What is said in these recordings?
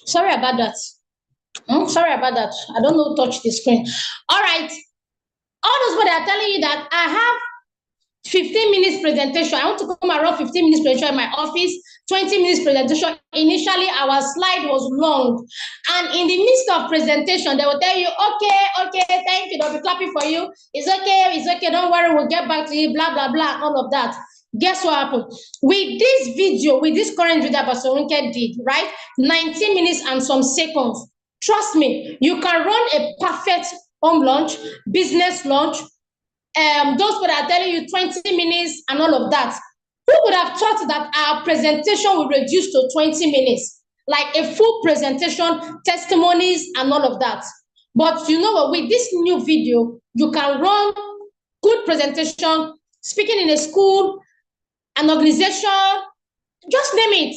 Sorry about that. Sorry about that. I don't know, touch the screen. All right. All those people are telling you that I have 15 minutes presentation. I want to come around 15 minutes presentation in my office, 20 minutes presentation. Initially, our slide was long. And in the midst of presentation, they will tell you, okay, thank you. They'll be clapping for you. It's okay, don't worry, we'll get back to you, blah, blah, blah, all of that. Guess what happened? With this video, with this current video that Pastor Runke did, right? 19 minutes and some seconds. Trust me, you can run a perfect home launch, business launch, those people are telling you 20 minutes and all of that. Who would have thought that our presentation will reduce to 20 minutes? Like a full presentation, testimonies, and all of that. But you know what? With this new video, you can run good presentation, speaking in a school, an organization, just name it.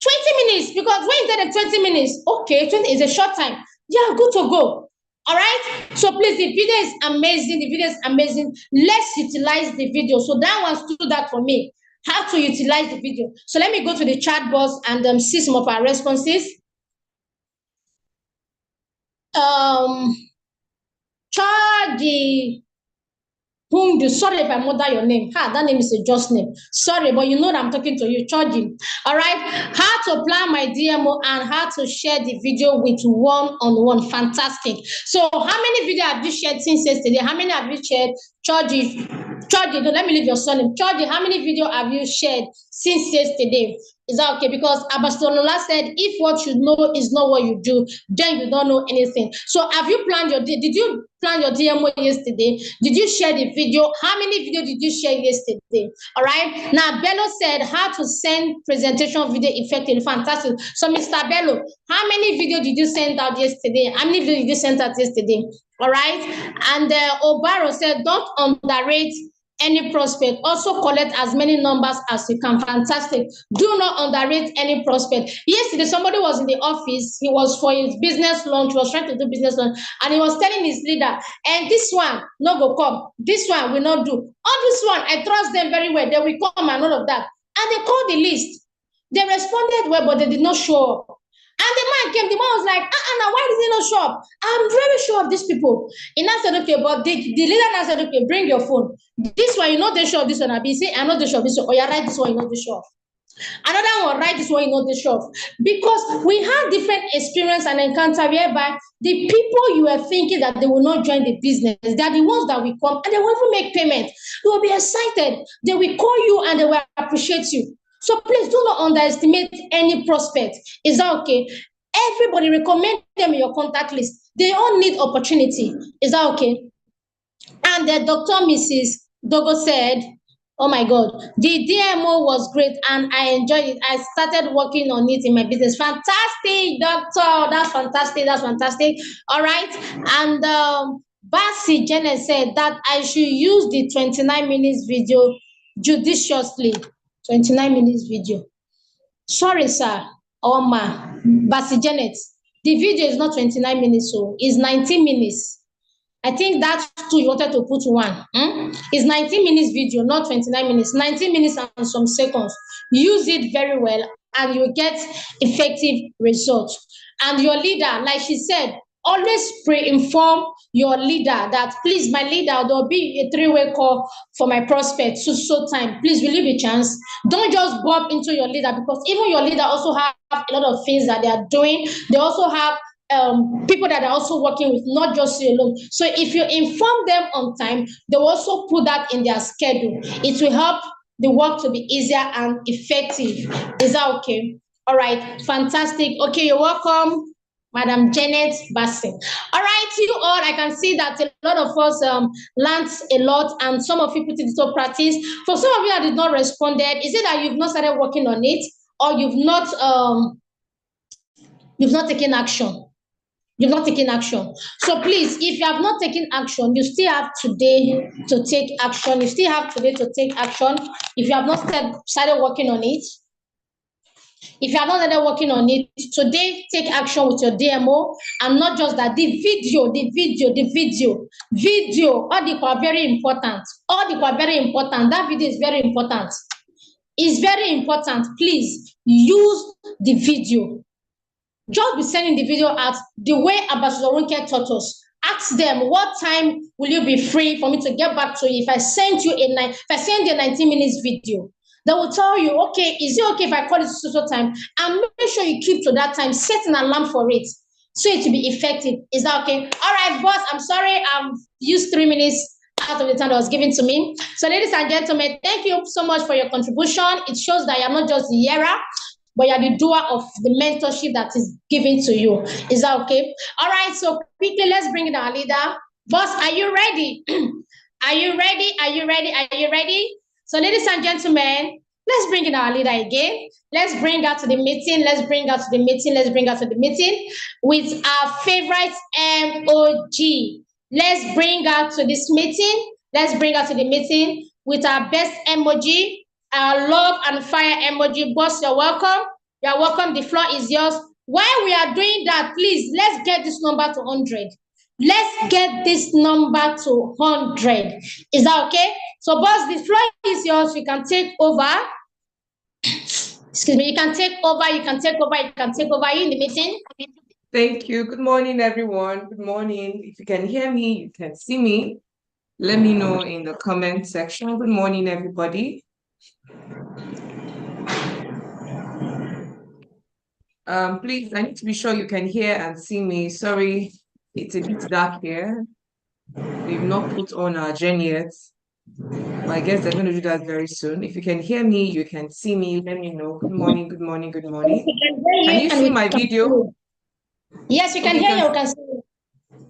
20 minutes, because when you said 20 minutes, okay, 20 is a short time. Yeah, good to go. All right, so please, the video is amazing. The video is amazing. Let's utilize the video. So that one stood out for me. How to utilize the video. So let me go to the chat box and see some of our responses. Charlie. Sorry if I murder your name. That name is a just name. Sorry, but you know that I'm talking to you, Charging. All right. How to plan my DMO and how to share the video with one-on-one. Fantastic. So how many videos have you shared since yesterday? How many have you shared? Charging, let me leave your surname. Charging, how many videos have you shared since yesterday? Is that okay? Because Abastolola said, if what you know is not what you do, then you don't know anything. So have you planned did you plan your DMO yesterday? Did you share the video? How many videos did you share yesterday? All right. Now, Bello said how to send presentation video effectively. Fantastic. So, Mr. Bello, how many videos did you send out yesterday? How many videos did you send out yesterday? All right. And Obaro said, don't underrate any prospect. Also collect as many numbers as you can. Fantastic. Do not underrate any prospect. Yesterday, somebody was in the office. He was for his business launch. He was trying to do business launch. And he was telling his leader, and this one, no go come. This one will not do. On this one, I trust them very well. They will come and all of that. And they called the list. They responded well, but they did not show up. And the man came, the man was like, now why did he not show up? I'm very sure of these people. He now said, okay, but the leader now said, okay, bring your phone. This one, you know they show up, this one. I'll be saying, I know they show up, this one. Oh, yeah, write this one, you know they show up. Another one, write this one, you know they show up. Because we have different experience and encounter whereby the people you are thinking that they will not join the business, they're the ones that will come and they will even make payment. They will be excited. They will call you and they will appreciate you. So please do not underestimate any prospect. Is that okay? Everybody, recommend them in your contact list. They all need opportunity. Is that okay? And the Dr. Mrs. Dogo said, oh my God, the DMO was great and I enjoyed it. I started working on it in my business. Fantastic, doctor. That's fantastic. That's fantastic. All right. And Basi Janet said that I should use the 29 minutes video judiciously. 29 minutes video. Sorry, sir. Oh, ma. Basi Janet. The video is not 29 minutes, so it's 19 minutes. I think that too you wanted to put one. It's 19 minutes video, not 29 minutes. 19 minutes and some seconds. Use it very well and you get effective results. And your leader, like she said, always pre-inform your leader that, please, my leader, there'll be a three-way call for my prospect. So time. Please, will you be chance? Don't just bump into your leader, because even your leader also have a lot of things that they are doing. They also have people that are also working with, not just you alone. So if you inform them on time, they will also put that in their schedule. It will help the work to be easier and effective. Is that okay? All right, fantastic. Okay, you're welcome, Madam Janet Bassin. All right, you all, I can see that a lot of us learned a lot, and some of you put it into practice. For some of you that did not respond, is it that you've not started working on it, or you've not taken action? You've not taken action. So please, if you have not taken action, you still have today to take action. You still have today to take action. If you have not started working on it, if you have not started working on it, today take action with your DMO. And not just that, the video, all the are very important. All the are very important. That video is very important. It's very important. Please use the video. Just be sending the video out the way Ambassador Ronke taught us. Ask them, what time will you be free for me to get back to you if I send you if I send you a 19 minutes video? They will tell you, okay, is it okay if I call it social time? And make sure you keep to that time. Set an alarm for it so it will be effective. Is that okay? All right, boss, I'm sorry I've used 3 minutes out of the time that was given to me. So, ladies and gentlemen, thank you so much for your contribution. It shows that you're not just the hearer, but you're the doer of the mentorship that is given to you. Is that okay? All right, so quickly, let's bring in our leader. Boss, are you ready? Are you ready? Are you ready? Are you ready? So, ladies and gentlemen, let's bring in our leader again. Let's bring her to the meeting. Let's bring her to the meeting. Let's bring her to the meeting with our favorite MOG. Let's bring her to this meeting. Let's bring her to the meeting with our best emoji, our love and fire emoji. Boss, you're welcome. You're welcome. The floor is yours. While we are doing that, please, let's get this number to 100. Let's get this number to 100. Is that okay? So, boss, the floor is yours. You can take over. Excuse me. You can take over. You can take over. You can take over. Are you in the meeting? Thank you. Good morning, everyone. Good morning. If you can hear me, you can see me. Let me know in the comment section. Good morning, everybody. Please, I need to be sure you can hear and see me. Sorry, it's a bit dark here. We've not put on our journey yet. But I guess they're going to do that very soon. If you can hear me, you can see me. Let me know. Good morning, good morning, good morning. Can you see my video? Yes, we can hear you. We can see you.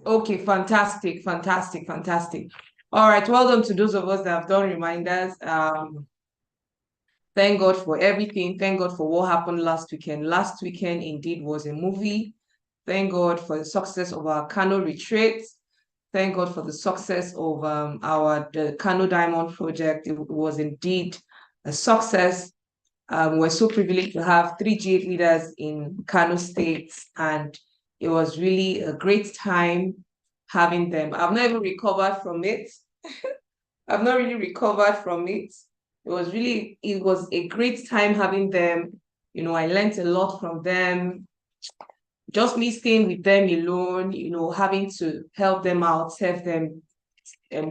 Okay, fantastic, fantastic, fantastic. All right, well done to those of us that have done reminders. Thank God for everything. Thank God for what happened last weekend. Last weekend indeed was a movie. Thank God for the success of our Kano retreat. Thank God for the success of the Kano Diamond project. It was indeed a success. We're so privileged to have 3 G8 leaders in Kano State, and it was really a great time having them. I've not even recovered from it. I've not really recovered from it. It was a great time having them. You know, I learned a lot from them. Just me staying with them alone, you know, having to help them out, serve them,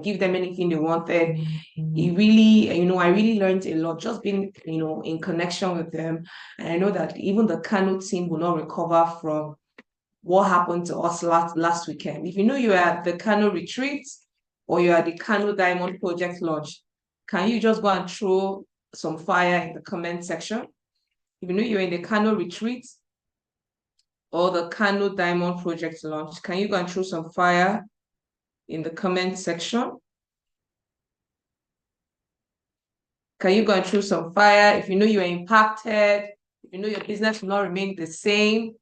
give them anything they wanted. It really, you know, I really learned a lot just being, you know, in connection with them. And I know that even the Kano team will not recover from what happened to us last weekend. If you know you're at the Kano retreat or you're at the Kano Diamond project launch, can you just go and throw some fire in the comment section? If you know you're in the Kano retreat or the Kano Diamond project launch, can you go and throw some fire in the comment section? Can you go and throw some fire? If you know you're impacted, if you know your business will not remain the same,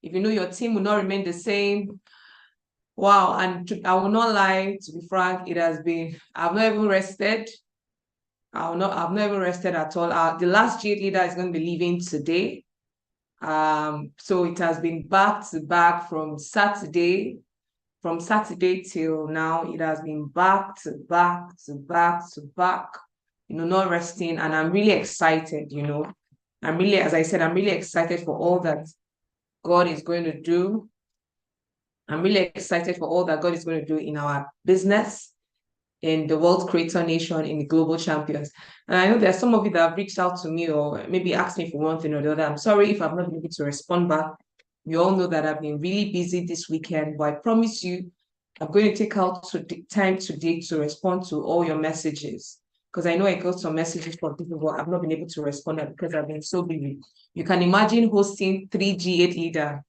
if you know your team will not remain the same. Wow, and I will not lie, to be frank, it has been, I've not even rested. I've not even rested at all. The last G8 leader is going to be leaving today. So it has been back to back from Saturday till now. It has been back to back to back to back, you know, not resting. And I'm really excited, you know. As I said, I'm really excited for all that God is going to do. I'm really excited for all that God is going to do in our business, in the World Creator Nation, in the Global Champions. And I know there are some of you that have reached out to me or maybe asked me for one thing or the other. I'm sorry if I've not been able to respond back. You all know that I've been really busy this weekend, but I promise you, I'm going to take out time today to respond to all your messages. Because I know I got some messages from people, but I've not been able to respond because I've been so busy. You can imagine hosting 3 G8 leaders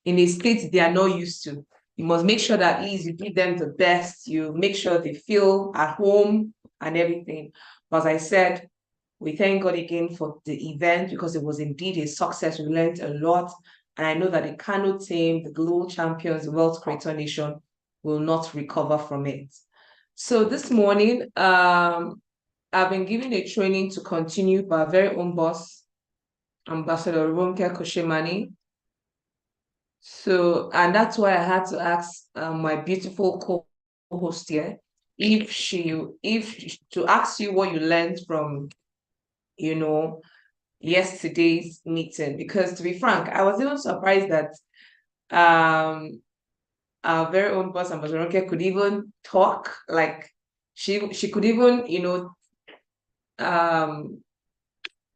in a state they are not used to. You must make sure that at least you give them the best, you make sure they feel at home and everything. But as I said, we thank God again for the event because it was indeed a success. We learned a lot. And I know that the Kano team, the global champions, the Wealth Creator Nation will not recover from it. So this morning, I've been given a training to continue by our very own boss, Ambassador Ronke Koshemani. So, and that's why I had to ask my beautiful co-host here to ask you what you learned from, yesterday's meeting. Because to be frank, I was even surprised that our very own boss, Ambassador Ronke, could even talk. Like she could even, um,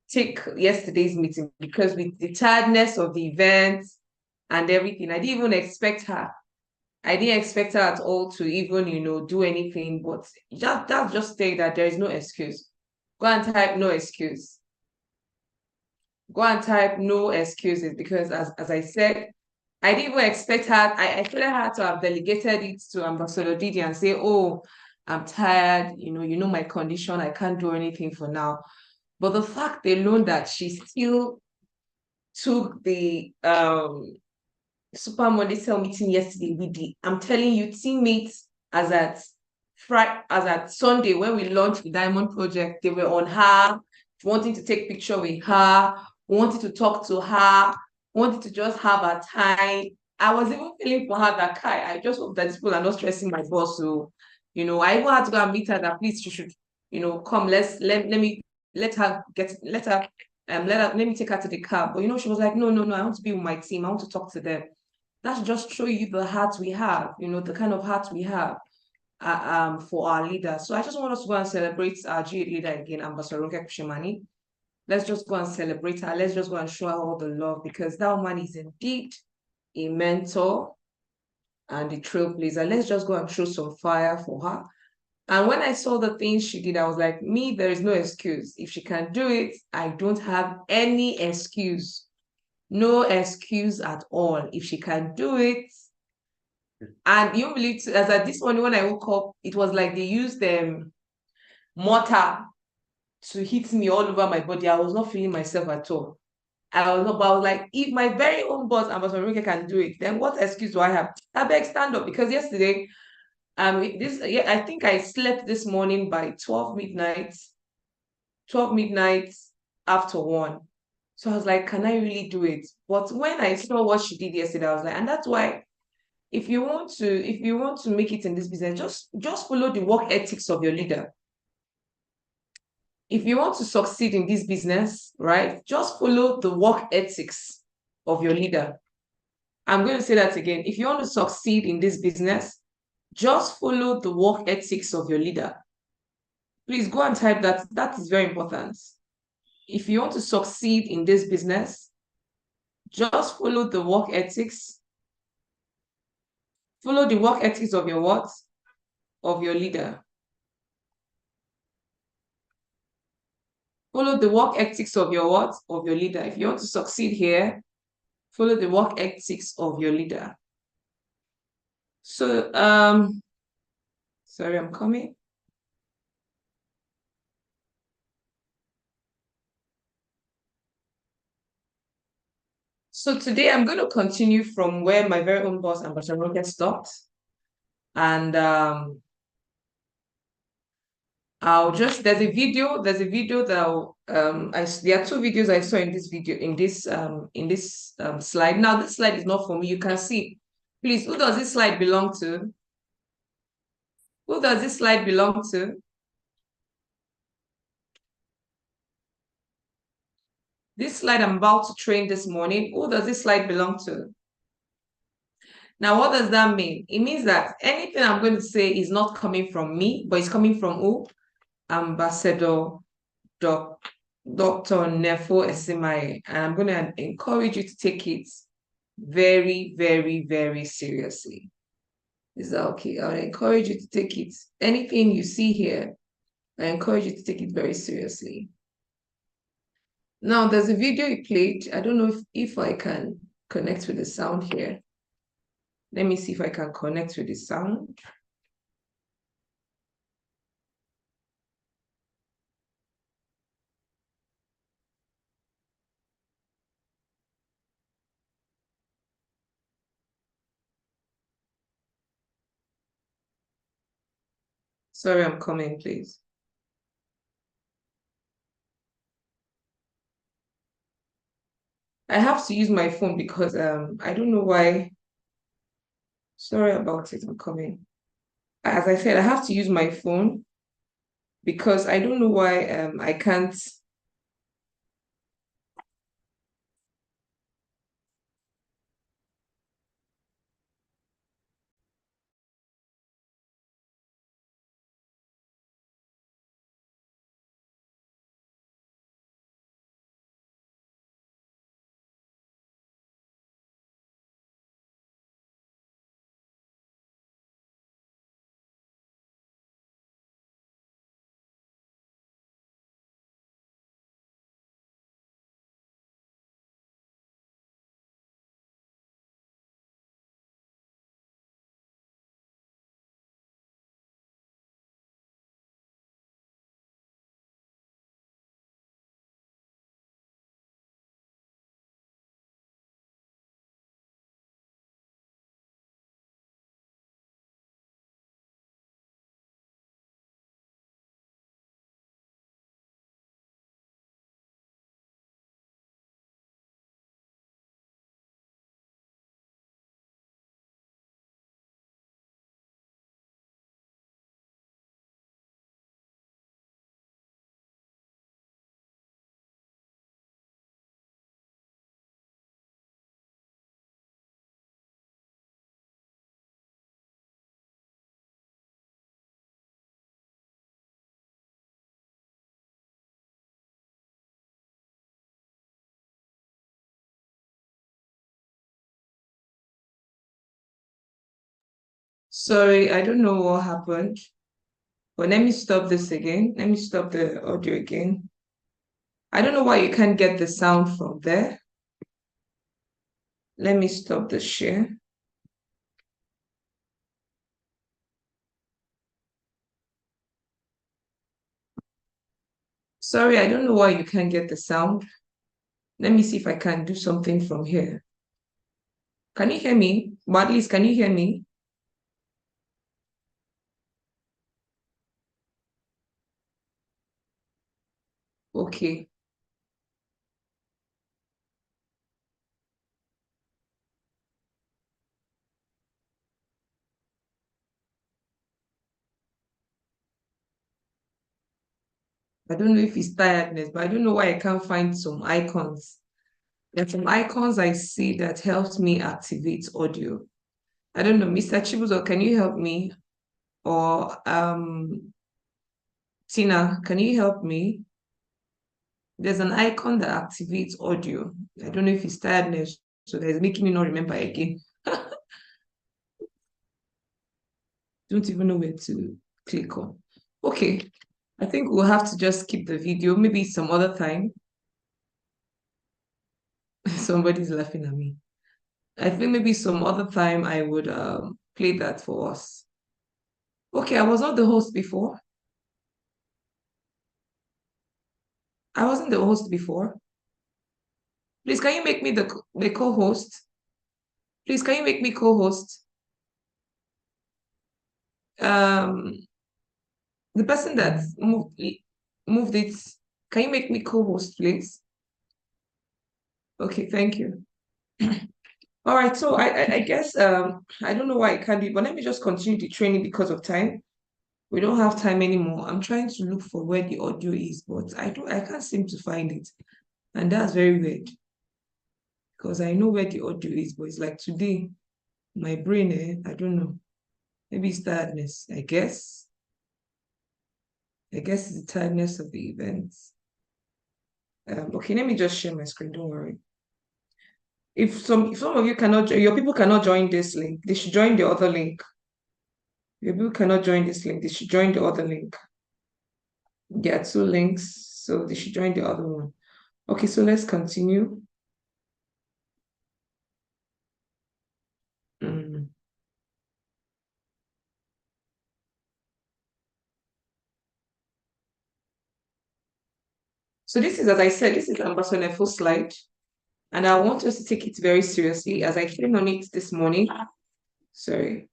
take yesterday's meeting, because with the tiredness of the event and everything, I didn't even expect her. I didn't expect her at all to even, do anything, but just say that there is no excuse. Go and type no excuse. Go and type no excuses, because as I said, I didn't even expect her. I expected her to have delegated it to Ambassador Didi and say, oh, I'm tired, you know my condition, I can't do anything for now. But the fact alone that she still took the Super Monday Cell meeting yesterday with I'm telling you, teammates, as at Sunday when we launched the Diamond Project, they were on her, wanting to take picture with her, wanted to talk to her, wanted to just have a time. I was even feeling for her that I just hope that these people are not stressing my boss. So, I even had to go and meet her that please she should, come, let me let her let me take her to the car. But she was like, no, I want to be with my team. I want to talk to them. That's just show you the heart we have, the kind of heart we have for our leaders. So I just want us to go and celebrate our G leader again, Ambassador Ronke Kushemani. Let's just go and celebrate her. Let's just go and show her all the love, because that woman is indeed a mentor and a trailblazer. Let's just go and throw some fire for her. And when I saw the things she did, I was like, there is no excuse. If she can do it, I don't have any excuse. No excuse at all. If she can do it, and you believe, as at this morning when I woke up, it was like they used mortar to hit me all over my body. I was not feeling myself at all. I was like, if my very own boss, Ambassador Ronke, can do it, then what excuse do I have? I beg stand up, because yesterday, I think I slept this morning by 12 midnight after 1. So I was like, can I really do it? But when I saw what she did yesterday, I was like, and that's why if you want to make it in this business, just follow the work ethics of your leader. If you want to succeed in this business, right, just follow the work ethics of your leader. I'm going to say that again. If you want to succeed in this business, just follow the work ethics of your leader. Please go and type that. That is very important. If you want to succeed in this business, just follow the work ethics. Follow the work ethics of your what? Of your leader. Follow the work ethics of your what? Of your leader. If you want to succeed here, follow the work ethics of your leader. So, sorry, I'm coming. So today I'm going to continue from where my very own boss, Ambassador Ronke, stopped. And there's a video that there are 2 videos I saw in this video, in this slide. Now, this slide is not for me. You can see, please, who does this slide belong to? Who does this slide belong to? This slide I'm about to train this morning, who does this slide belong to? Now, what does that mean? It means that anything I'm going to say is not coming from me, but it's coming from who? Ambassador Dr. Nefo Esimaye. And I'm going to encourage you to take it very, very, very seriously. Is that okay? I would encourage you to take it. Anything you see here, I encourage you to take it very seriously. Now, there's a video you played. I don't know if I can connect with the sound here. Let me see if I can connect with the sound. Sorry, I'm coming, please. I have to use my phone because I don't know why. Sorry about it, I'm coming. As I said, I have to use my phone because I don't know why I can't. Sorry, I don't know what happened. But let me stop this again. Let me stop the audio again. I don't know why you can't get the sound from there. Let me stop the share. Sorry, I don't know why you can't get the sound. Let me see if I can do something from here. Can you hear me? Or at least, can you hear me? Okay. I don't know if it's tiredness, but I don't know why I can't find some icons. There are some icons I see that helps me activate audio. I don't know, Mr. Chibuzo, can you help me? Or Tina, can you help me? There's an icon that activates audio. I don't know if it's tiredness, so that's making me not remember again. Don't even know where to click on. Okay, I think we'll have to just skip the video, maybe some other time. Somebody's laughing at me. I think maybe some other time I would play that for us. Okay, I was not the host before. I wasn't the host before. Please, can you make me the co-host? Please, can you make me co-host? Um, the person that moved it, can you make me co-host, please? Okay, thank you. All right, so I guess I don't know why I can't do it, but let me just continue the training because of time. We don't have time anymore. I'm trying to look for where the audio is, but I can't seem to find it. And that's very weird because I know where the audio is, but it's like today, my brain, I don't know. Maybe it's tiredness, I guess. I guess it's the tiredness of the events. Okay, let me just share my screen, don't worry. If some of you cannot, your people cannot join this link, they should join the other link. Your people cannot join this link, they should join the other link. There are two links, so they should join the other one. Okay, so let's continue. Mm. So this is, as I said, this is Ambassador full slide. And I want us to take it very seriously as I came on it this morning. Sorry.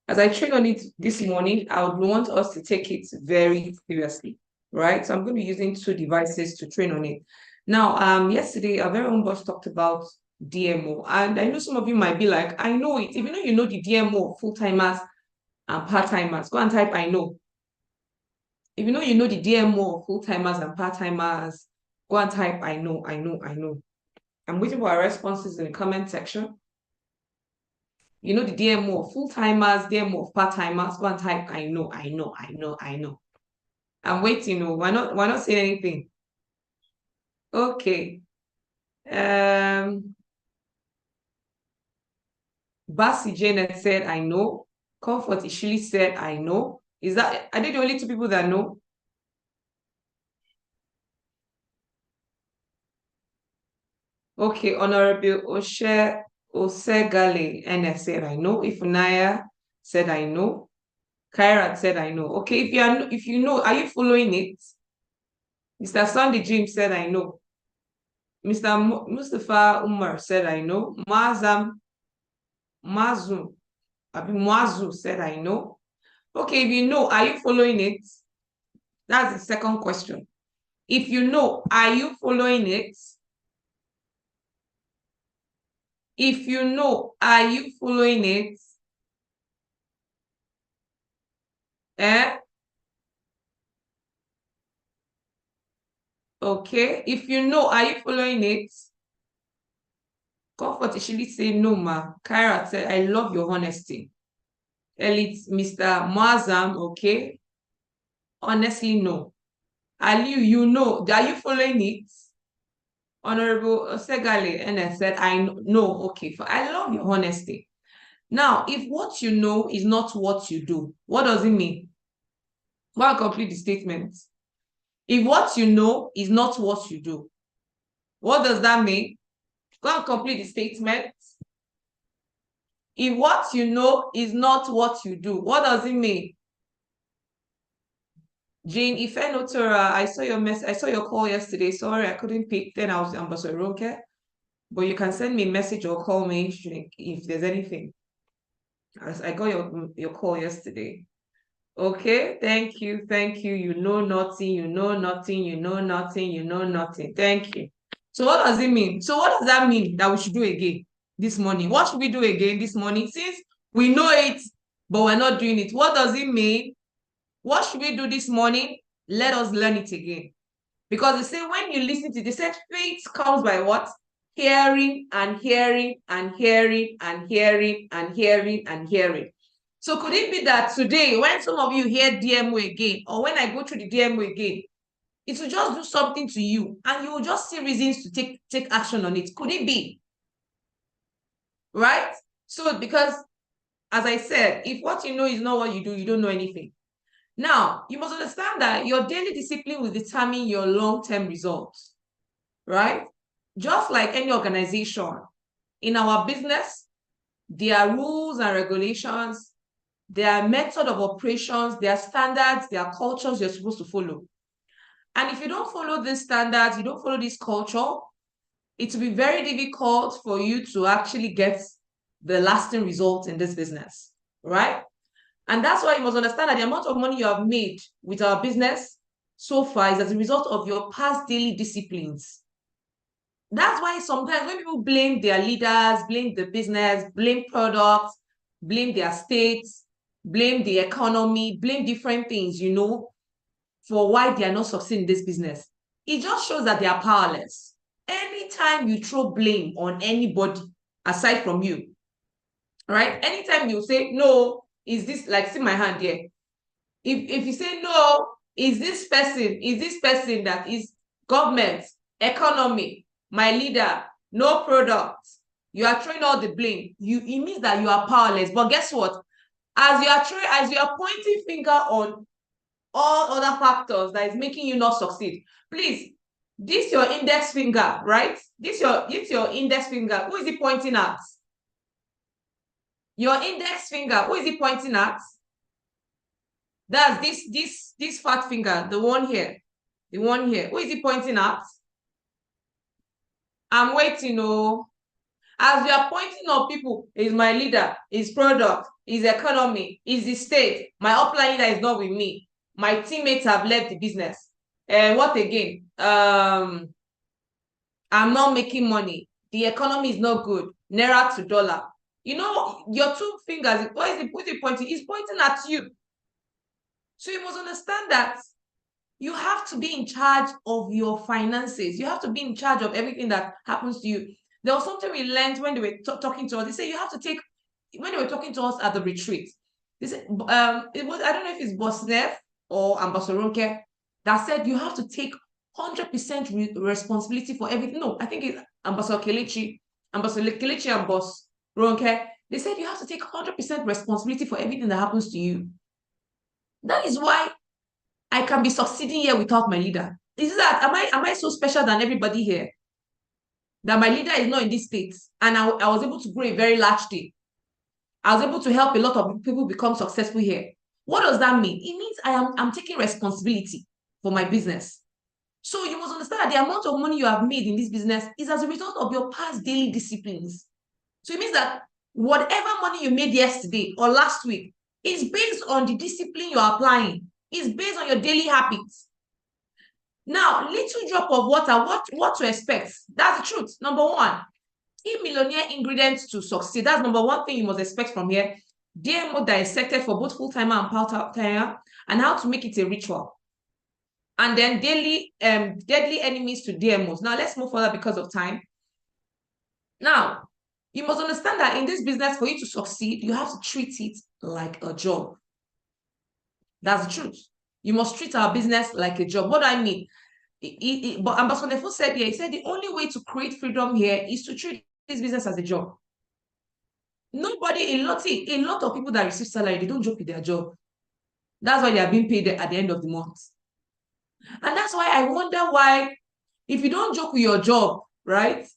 as I trained on it this morning, I would want us to take it very seriously, right? So I'm going to be using 2 devices to train on it. Now, yesterday, our very own boss talked about DMO, and I know some of you might be like, I know it. If you know the DMO of full-timers and part-timers, go and type, I know. If you know the DMO of full-timers and part-timers, go and type, I know. I'm waiting for our responses in the comment section. You know the DMO of full-timers, DMO of part-timers, go and type, I know. I'm waiting. No, why not saying anything? Okay. Basi Janet said, I know. Comfort Ishili said, I know. Are they the only 2 people that know? Okay, Honorable Osegale NS said, I know. Ifunaya said, I know. Kairat said, I know. Okay, if you know, are you following it? Mr. Sunday Jim said, I know. Mr. Mustafa Umar said, I know. Mazu said, I know. Okay, if you know, are you following it? That's the second question. If you know, are you following it? If you know, are you following it? Okay, if you know, are you following it? Comfort Ishili say no, ma. Kyra said, I love your honesty. Elite, Mr. Muazzam, okay. Honestly, no. Aliu, you know, are you following it? Honorable Segale, and I said, I know, okay. I love your honesty. Now, if what you know is not what you do, what does it mean? Well, complete the statement. If what you know is not what you do, what does that mean? Go and complete the statement. If what you know is not what you do, what does it mean? Jane Ifenotora, I saw your call yesterday. Sorry, I couldn't pick. Then I was Ambassador Ronke. But you can send me a message or call me if there's anything. I got your call yesterday. Okay, thank you. You know nothing. Thank you. So what does it mean? So what does that mean that we should do again this morning? What should we do again this morning? Since we know it, but we're not doing it. What does it mean? What should we do this morning? Let us learn it again. Because they say when you listen to it, they said faith comes by what? Hearing and hearing and hearing and hearing and hearing and hearing. So could it be that today, when some of you hear DMO again, or when I go through the DMO again, it will just do something to you and you will just see reasons to take action on it? Could it be? Right? So because, as I said, if what you know is not what you do, you don't know anything. Now, you must understand that your daily discipline will determine your long-term results, right? Just like any organization, in our business, there are rules and regulations, there are method of operations, there are standards, there are cultures you're supposed to follow. And if you don't follow these standards, you don't follow this culture, it will be very difficult for you to actually get the lasting results in this business, right? And that's why you must understand that the amount of money you have made with our business so far is as a result of your past daily disciplines. That's why sometimes when people blame their leaders, blame the business, blame products, blame their states, blame the economy, blame different things, for why they are not succeeding in this business, it just shows that they are powerless. Anytime you throw blame on anybody aside from you, right? Anytime you say, no, is this, like, see my hand here. If you say, no, is this person that is government, economy, my leader, no product, you are throwing all the blame, it means that you are powerless. But guess what? As you are pointing finger on all other factors that is making you not succeed, please, this your index finger, right? This your index finger. Who is it pointing at? Your index finger. Who is it pointing at? That's this fat finger, the one here. The one here. Who is it pointing at? I'm waiting. Oh, As you are pointing on people, is my leader, his product, his economy, is the state. My upline leader is not with me. My teammates have left the business. And what again? I'm not making money. The economy is not good. Naira to dollar. You know, your two fingers, what is it pointing? It's pointing at you. So you must understand that you have to be in charge of your finances. You have to be in charge of everything that happens to you. There was something we learned when they were talking to us. They said you have to take, when they were talking to us at the retreat, they said, it was, I don't know if it's Bosnef or Ambassador Ronke that said you have to take 100% responsibility for everything. No, I think it's Ambassador Kelechi and Boss Ronke. They said you have to take 100% responsibility for everything that happens to you. That is why I can be succeeding here without my leader. Is that, am I so special than everybody here? That my leader is not in this state and I was able to grow a very large team. I was able to help a lot of people become successful here. What does that mean? It means I'm taking responsibility for my business. So you must understand that the amount of money you have made in this business is as a result of your past daily disciplines. So it means that whatever money you made yesterday or last week is based on the discipline you're applying. It's based on your daily habits. Now, little drop of water, what to expect? That's the truth. Number one, key millionaire ingredients to succeed. That's number one thing you must expect from here. DMO dissected for both full-timer and part-timer, and how to make it a ritual. And then daily deadly enemies to DMOs. Now, let's move further because of time. Now, you must understand that in this business, for you to succeed, you have to treat it like a job. That's the truth. You must treat our business like a job. What do I mean? But Ambassador Nefo said here, he said the only way to create freedom here is to treat this business as a job. Nobody, a lot of people that receive salary, they don't joke with their job. That's why they are being paid at the end of the month. And that's why I wonder why, if you don't joke with your job, right?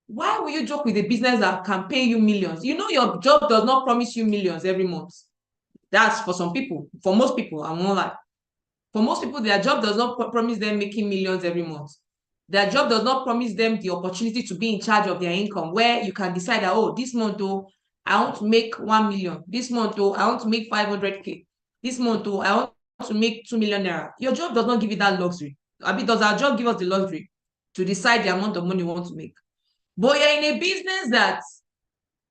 Why will you joke with a business that can pay you millions? You know, your job does not promise you millions every month. That's for some people. For most people, I'm not like. For most people, their job does not promise them making millions every month. Their job does not promise them the opportunity to be in charge of their income, where you can decide that, oh, this month, oh, I want to make 1 million. This month, oh, I want to make 500K. This month, oh, I want to make 2 million naira. Your job does not give you that luxury. I mean, does our job give us the luxury to decide the amount of money we want to make? But you're in a business that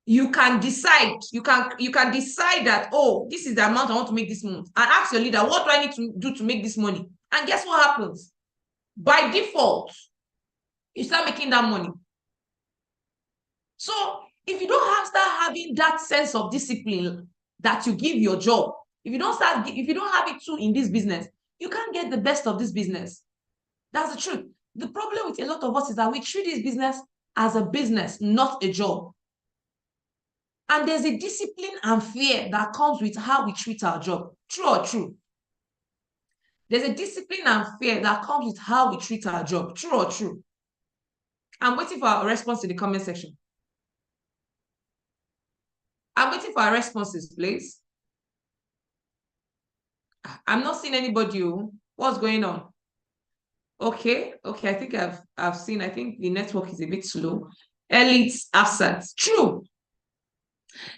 you can decide, you can decide that, oh, this is the amount I want to make this month, and ask your leader, what do I need to do to make this money? And guess what happens? By default, you start making that money. So if you don't start having that sense of discipline that you give your job, if you don't have it too in this business, you can't get the best of this business. That's the truth. The problem with a lot of us is that we treat this business as a business, not a job. And there's a discipline and fear that comes with how we treat our job. True or true? There's a discipline and fear that comes with how we treat our job. True or true? I'm waiting for a response in the comment section. I'm waiting for our responses, please. I'm not seeing anybody. What's going on? Okay, I think I've seen. I think the network is a bit slow. Elite assets. True.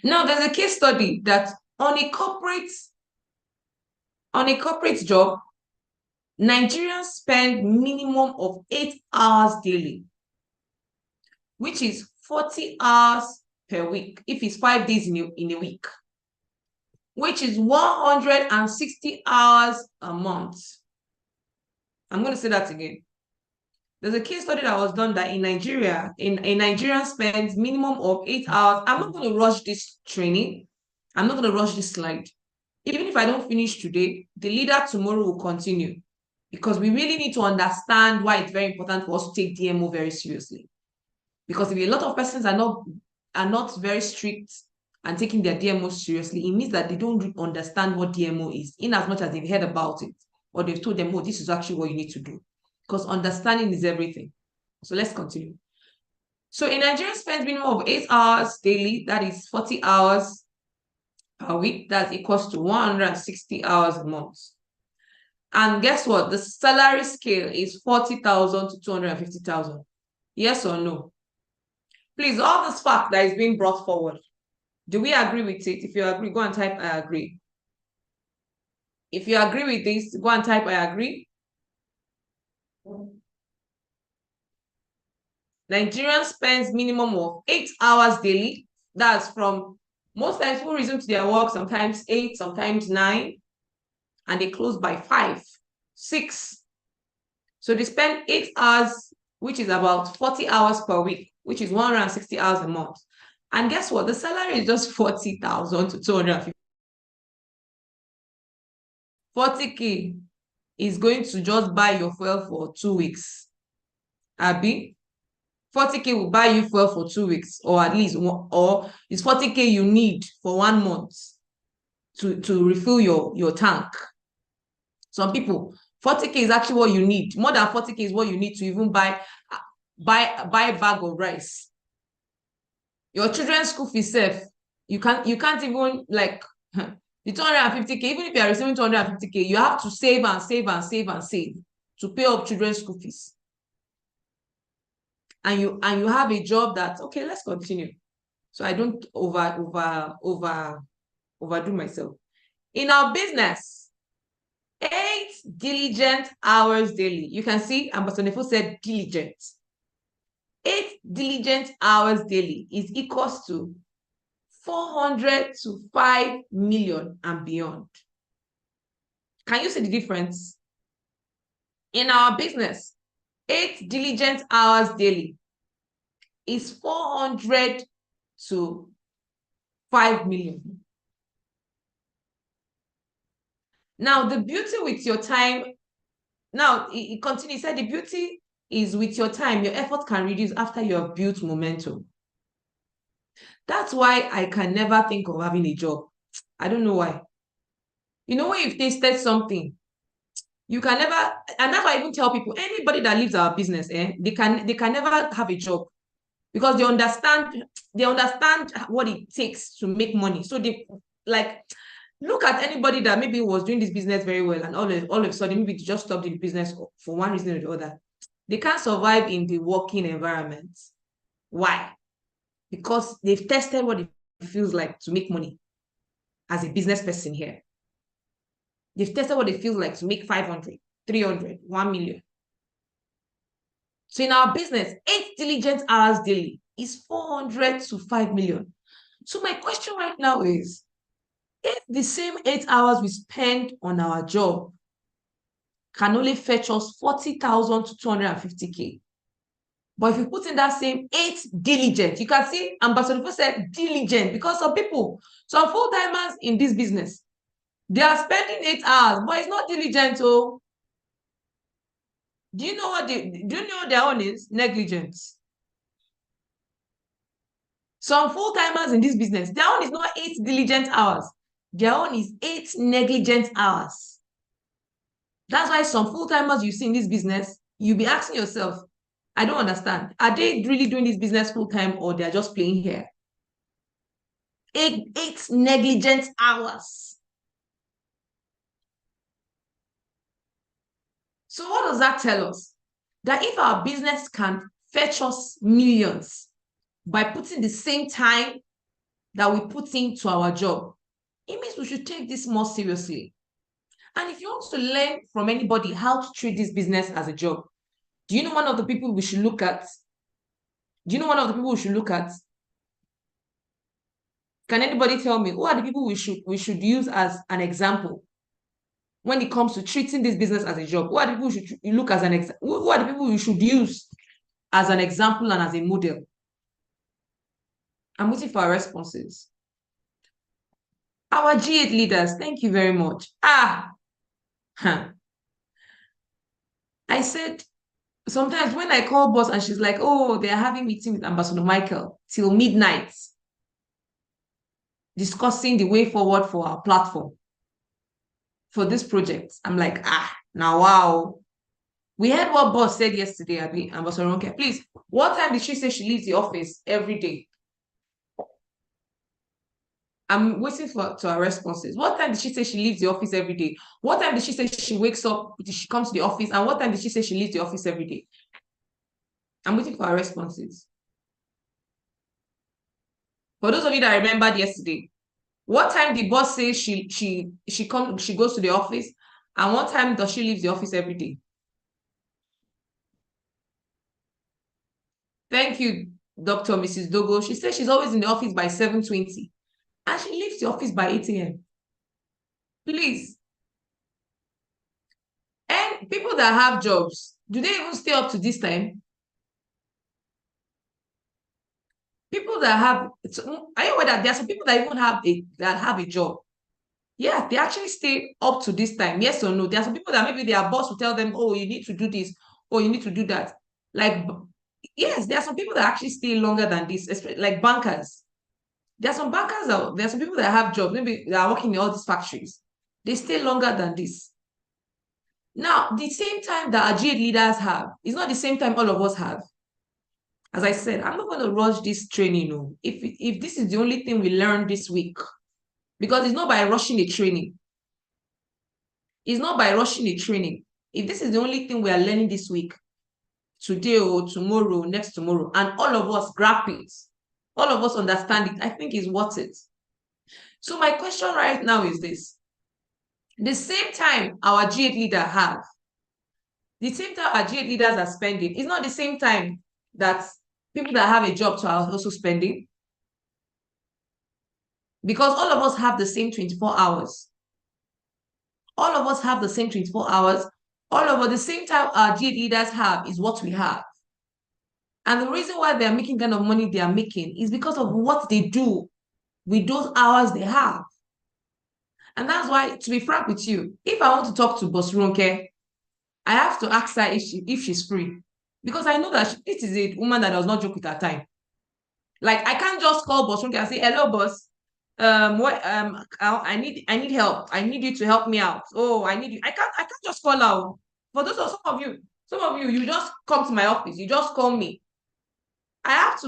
Now, there's a case study that on a corporate job, Nigerians spend minimum of 8 hours daily, which is 40 hours per week, if it's 5 days in a week, which is 160 hours a month. I'm going to say that again. There's a case study that was done that in Nigeria, a Nigerian spends minimum of 8 hours. I'm not going to rush this training. I'm not going to rush this slide. Even if I don't finish today, the leader tomorrow will continue, because we really need to understand why it's very important for us to take DMO very seriously. Because if a lot of persons are not very strict and taking their DMO seriously, it means that they don't understand what DMO is, in as much as they've heard about it, or they've told them, oh, this is actually what you need to do. Because understanding is everything. So let's continue. So a Nigerian spends minimum of 8 hours daily, that is 40 hours per week. That equals to 160 hours a month. And guess what? The salary scale is 40,000 to 250,000. Yes or no? Please, all this fact that is being brought forward, do we agree with it? If you agree, go and type I agree. If you agree with this, go and type I agree. Nigerians spends minimum of 8 hours daily. That's from most times people resume to their work, sometimes 8, sometimes 9, and they close by 5, 6. So they spend 8 hours, which is about 40 hours per week, which is 160 hours a month. And guess what? The salary is just 40,000 to 250. 40K is going to just buy your fuel for 2 weeks. Abi, 40K will buy you fuel for 2 weeks, or at least one, or it's 40K you need for 1 month to refill your tank. Some people, 40K is actually what you need. More than 40K is what you need to even buy a bag of rice. Your children's school fees safe. You can't even, like, the 250K, even if you are receiving 250K, you have to save and save and save and save to pay up children's school fees. And you have a job that, okay, let's continue. So I don't overdo myself. In our business, 8 diligent hours daily. You can see Ambassador Nefo said diligent. 8 diligent hours daily is equals to 400 to 5 million and beyond. Can you see the difference? In our business, 8 diligent hours daily is 400 to 5 million. Now, the beauty with your time, now it continues, said the beauty is with your time, your effort can reduce after you have built momentum. That's why I can never think of having a job. I don't know why. You know, when you've tasted something, you can never, and that's why I even tell people, anybody that leaves our business, they can never have a job, because they understand what it takes to make money. So they, like, look at anybody that maybe was doing this business very well, and all of a sudden maybe they just stopped the business for one reason or the other. They can't survive in the working environment. Why? Because they've tested what it feels like to make money as a business person here. They've tested what it feels like to make 500, 300, 1 million. So in our business, 8 diligent hours daily is 400 to 5 million. So my question right now is, if the same 8 hours we spend on our job can only fetch us 40,000 to 250K, but if you put in that same 8 diligent, you can see Ambassador said diligent, because some people, some full-timers in this business, they are spending 8 hours, but it's not diligent. Oh, do you know what their own is? Negligence. Some full-timers in this business, their own is not 8 diligent hours. Their own is 8 negligent hours. That's why some full-timers you see in this business, you'll be asking yourself, I don't understand. Are they really doing this business full-time, or they're just playing here? 8 negligent hours. So what does that tell us? That if our business can fetch us millions by putting the same time that we put into our job, it means we should take this more seriously. And if you want to learn from anybody how to treat this business as a job, do you know one of the people we should look at? Do you know one of the people we should look at? Can anybody tell me who are the people we should use as an example when it comes to treating this business as a job? Who are the people we should look as an example? Who are the people we should use as an example and as a model? I'm waiting for our responses. Our G8 leaders, thank you very much. I said, sometimes when I call boss and she's like, oh, they're having meeting with Ambassador Michael till midnight, discussing the way forward for our platform for this project. I'm like, now, wow. We heard what boss said yesterday, Ambassador Ronke. Please, what time did she say she leaves the office every day? I'm waiting to our responses. What time did she say she leaves the office every day? What time did she say she wakes up, she comes to the office? And what time did she say she leaves the office every day? I'm waiting for our responses. For those of you that remembered yesterday, what time the boss says she goes to the office, and what time does she leave the office every day? Thank you, Dr. Mrs. Dogo. She says she's always in the office by 7:20, and she leaves the office by 8 a.m. Please. And people that have jobs, do they even stay up to this time? People that have, are you aware that there are some people that even have a job? Yeah, they actually stay up to this time. Yes or no? There are some people that maybe their boss will tell them, oh, you need to do this, or you need to do that. Like, yes, there are some people that actually stay longer than this, like bankers. There are some bankers out, there are some people that have jobs, maybe they are working in all these factories. They stay longer than this. Now, the same time that our G8 leaders have is not the same time all of us have. As I said, I'm not going to rush this training. No. If this is the only thing we learned this week, because it's not by rushing a training. It's not by rushing a training. If this is the only thing we are learning this week, today or tomorrow, next tomorrow, and all of us grasp it, all of us understand it, I think it's worth it. So my question right now is this. The same time our G8 leader have, the same time our G8 leaders are spending, it's not the same time that people that have a job to are also spending. Because all of us have the same 24 hours. All of us have the same 24 hours. All of us, the same time our G8 leaders have is what we have. And the reason why they're making kind of money they are making is because of what they do with those hours they have. And that's why, to be frank with you, if I want to talk to Boss Ronke, I have to ask her if she's free. Because I know that this is a woman that does not joke with her time. Like, I can't just call Boss Ronke and say, hello, boss. I need help. I need you to help me out. Oh, I need you. I can't just call out. For those of some of you, you just come to my office. You just call me. I have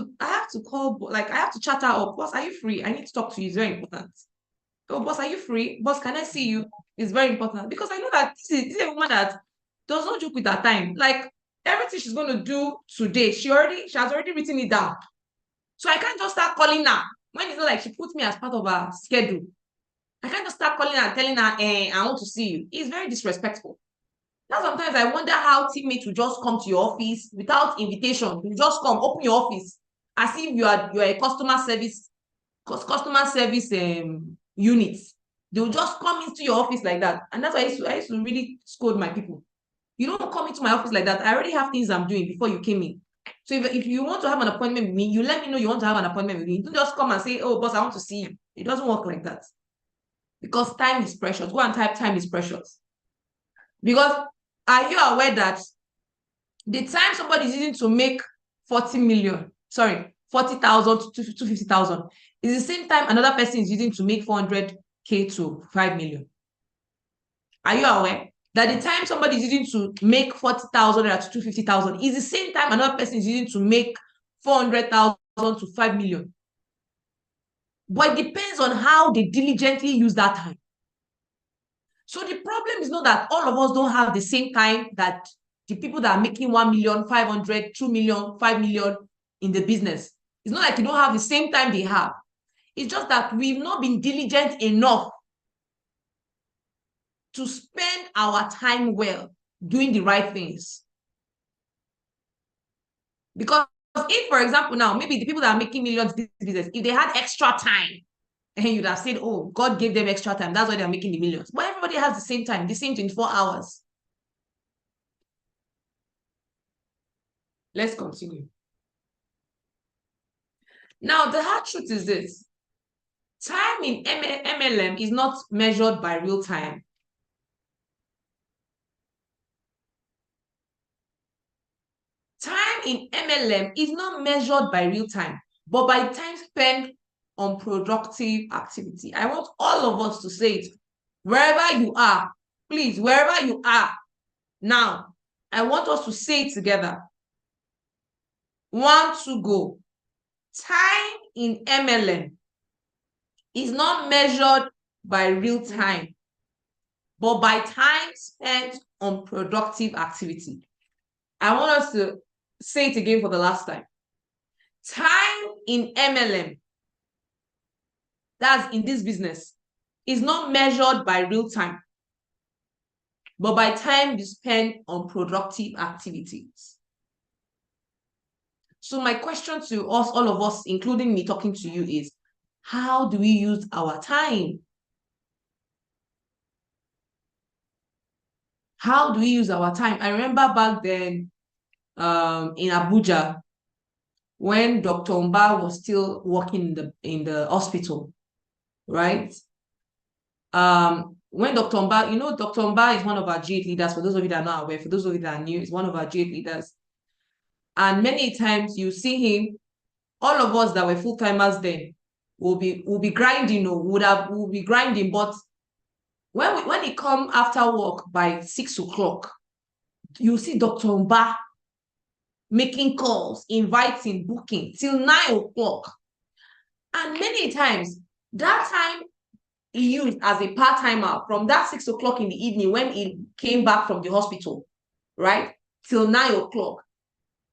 to call, like, I have to chat her up. Boss, are you free? I need to talk to you. It's very important. Oh, boss, are you free? Boss, can I see you? It's very important. Because I know that this is a woman that does not joke with her time. Like, everything she's going to do today, she has already written it down. So I can't just start calling her when it's not like she puts me as part of her schedule. I can't just start calling her and telling her, I want to see you. It's very disrespectful. Now, sometimes I wonder how teammates will just come to your office without invitation. You just come, open your office as if you are a customer service unit. They will just come into your office like that. And that's why I used to really scold my people. You don't come into my office like that. I already have things I'm doing before you came in. So if you want to have an appointment with me, you let me know you want to have an appointment with me. You don't just come and say, oh, boss, I want to see you. It doesn't work like that. Because time is precious. Go and type time is precious. Because are you aware that the time somebody is using to make 40,000 to 250,000 is the same time another person is using to make 400K to 5 million? Are you aware that the time somebody is using to make 40,000 to 250,000 is the same time another person is using to make 400,000 to 5 million? But it depends on how they diligently use that time. So the problem is not that all of us don't have the same time that the people that are making 1 million, 500, 2 million, 5 million in the business. It's not like you don't have the same time they have. It's just that we've not been diligent enough to spend our time well, doing the right things. Because if, for example, now, maybe the people that are making millions in this business, if they had extra time, and you'd have said, oh, God gave them extra time, that's why they're making the millions. But everybody has the same time, the same 24 hours. Let's continue. Now, the hard truth is this. Time in MLM is not measured by real time. Time in MLM is not measured by real time, but by time spent on productive activity. I want all of us to say it. Wherever you are, please, wherever you are now, I want us to say it together. 1, 2, go. Time in MLM is not measured by real time, but by time spent on productive activity. I want us to say it again for the last time. Time in MLM that's in this business, is not measured by real time, but by time you spend on productive activities. So my question to us, all of us, including me talking to you, is how do we use our time? How do we use our time? I remember back then in Abuja, when Dr. Mba was still working in the hospital, right? When Dr. Mba, you know, Dr. Mba is one of our G8 leaders. For those of you that are not aware, for those of you that are new, is one of our G8 leaders. And many times you see him, all of us that were full-timers then will be grinding, or will be grinding. But when he come after work by 6 o'clock, you see Dr. Mba making calls, inviting, booking till 9 o'clock. And many times, that time he used as a part-timer from that 6 o'clock in the evening when he came back from the hospital, right, till 9 o'clock.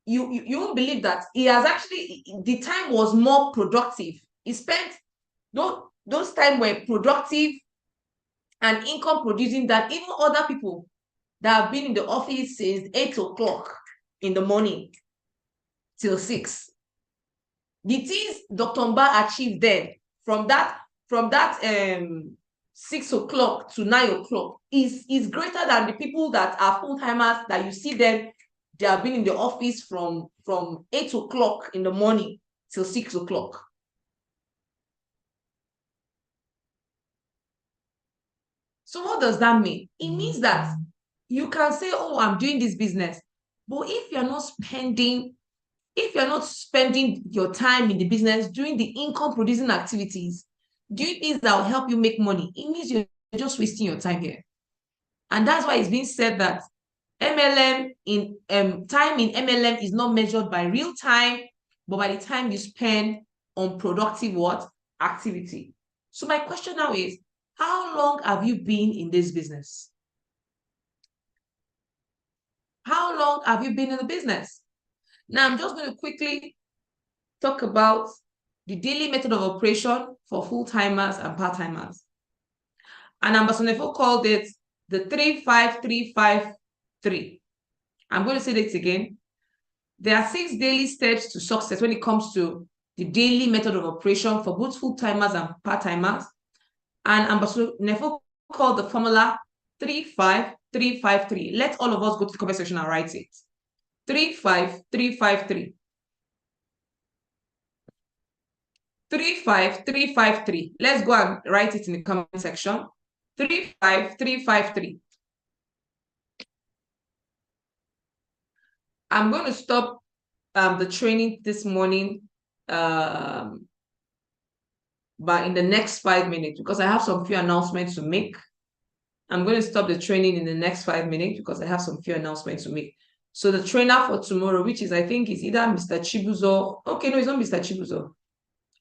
You won't believe that he has actually, the time was more productive. He spent, those time were productive and income producing, that even other people that have been in the office since 8 o'clock in the morning till 6. The things Dr. Mba achieved then from that 6 o'clock to 9 o'clock is greater than the people that are full-timers that you see them, they have been in the office from 8 o'clock in the morning till 6 o'clock. So what does that mean? It means that you can say, oh, I'm doing this business, but if you're not spending your time in the business doing the income producing activities, doing things that will help you make money, it means you're just wasting your time here. And that's why it's being said that MLM time in MLM is not measured by real time, but by the time you spend on productive activity. So my question now is, how long have you been in this business? How long have you been in the business? Now, I'm just going to quickly talk about the daily method of operation for full-timers and part-timers. And Ambassador Nefo called it the 3-5-3-5-3. I'm going to say this again. There are 6 daily steps to success when it comes to the daily method of operation for both full-timers and part-timers. And Ambassador Nefo called the formula 3-5-3-5-3. Let all of us go to the comment section and write it. 3-5-3-5-3. 3-5-3-5-3. Let's go and write it in the comment section. 3-5-3-5-3. I'm going to stop the training this morning but in the next 5 minutes, because I have some few announcements to make. I'm going to stop the training in the next 5 minutes because I have some few announcements to make. So the trainer for tomorrow, which is, I think, is either Mr. Chibuzo. Okay, no, it's not Mr. Chibuzo.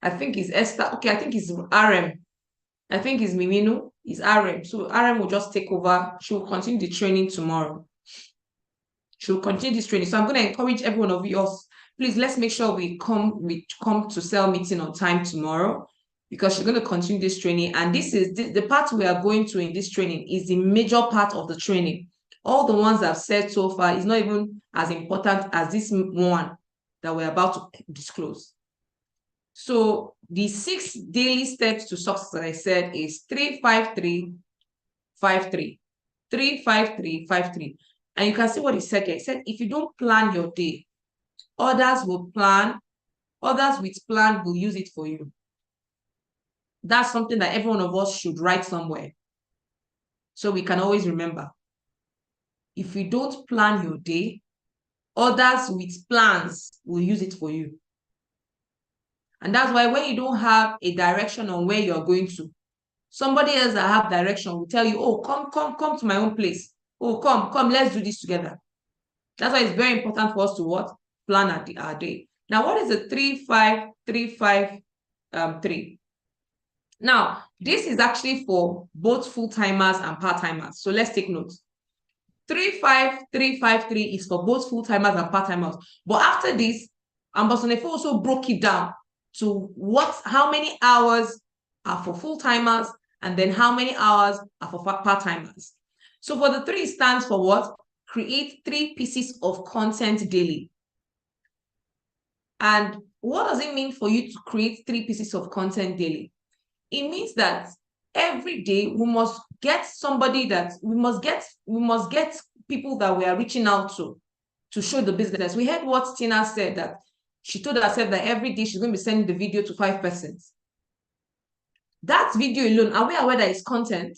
I think it's Esther. Okay, I think it's RM. I think it's Miminu. It's RM. So RM will just take over. She will continue the training tomorrow. She will continue this training. So I'm going to encourage every one of you, please, let's make sure we come to cell meeting on time tomorrow, because she's going to continue this training. And this is the part we are going to in this training is the major part of the training. All the ones I've said so far is not even as important as this one that we're about to disclose. So the 6 daily steps to success that I said is 3-5-3-5-3. 3-5-3-5-3. And you can see what he said here. He said, if you don't plan your day, others will plan. Others with plan will use it for you. That's something that every one of us should write somewhere, so we can always remember. If you don't plan your day, others with plans will use it for you. And that's why when you don't have a direction on where you're going to, somebody else that have direction will tell you, oh, come to my own place. Oh, come, let's do this together. That's why it's very important for us to plan our day. Now, what is the 3-5-3-5-3? Now, this is actually for both full-timers and part-timers. So let's take note. 3-5-3-5-3 is for both full-timers and part-timers. But after this, Ambassador Nefo also broke it down to how many hours are for full-timers, and then how many hours are for part-timers. So for the 3 stands for what? Create 3 pieces of content daily. And what does it mean for you to create 3 pieces of content daily? It means that every day we must get somebody that we must get people that we are reaching out to show the business. We heard what Tina said, that she told herself that every day she's going to be sending the video to 5 persons. That video alone, are we aware that it's content?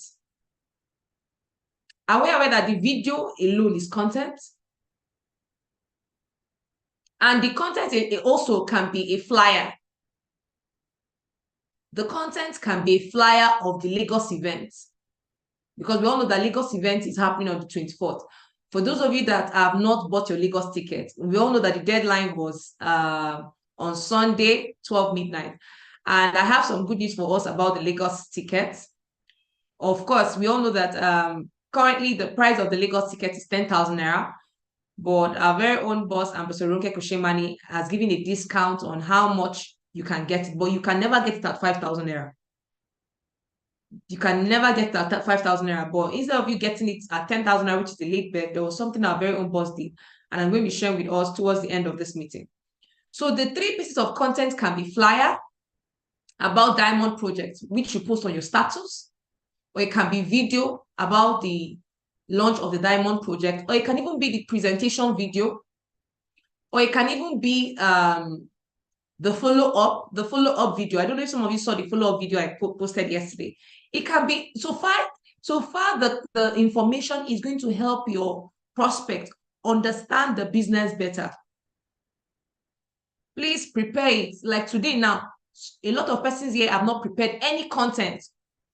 Are we aware that the video alone is content? And the content, it also can be a flyer. The content can be a flyer of the Lagos event, because we all know that Lagos event is happening on the 24th. For those of you that have not bought your Lagos ticket, we all know that the deadline was on Sunday, 12 midnight. And I have some good news for us about the Lagos tickets. Of course, we all know that currently the price of the Lagos ticket is 10,000 naira. But our very own boss, Ambassador Ronke Koshemani, has given a discount on how much you can get it, but you can never get it at 5,000 naira. You can never get that at 5,000 naira, but instead of you getting it at 10,000 naira, which is the late bed, there was something our very own boss did, and I'm going to be sharing with us towards the end of this meeting. So the 3 pieces of content can be flyer about Diamond Project, which you post on your status, or it can be video about the launch of the Diamond Project, or it can even be the presentation video, or it can even be the follow-up video. I don't know if some of you saw the follow-up video I posted yesterday. It can be, so far the information is going to help your prospect understand the business better. Please prepare it. Like today now, a lot of persons here have not prepared any content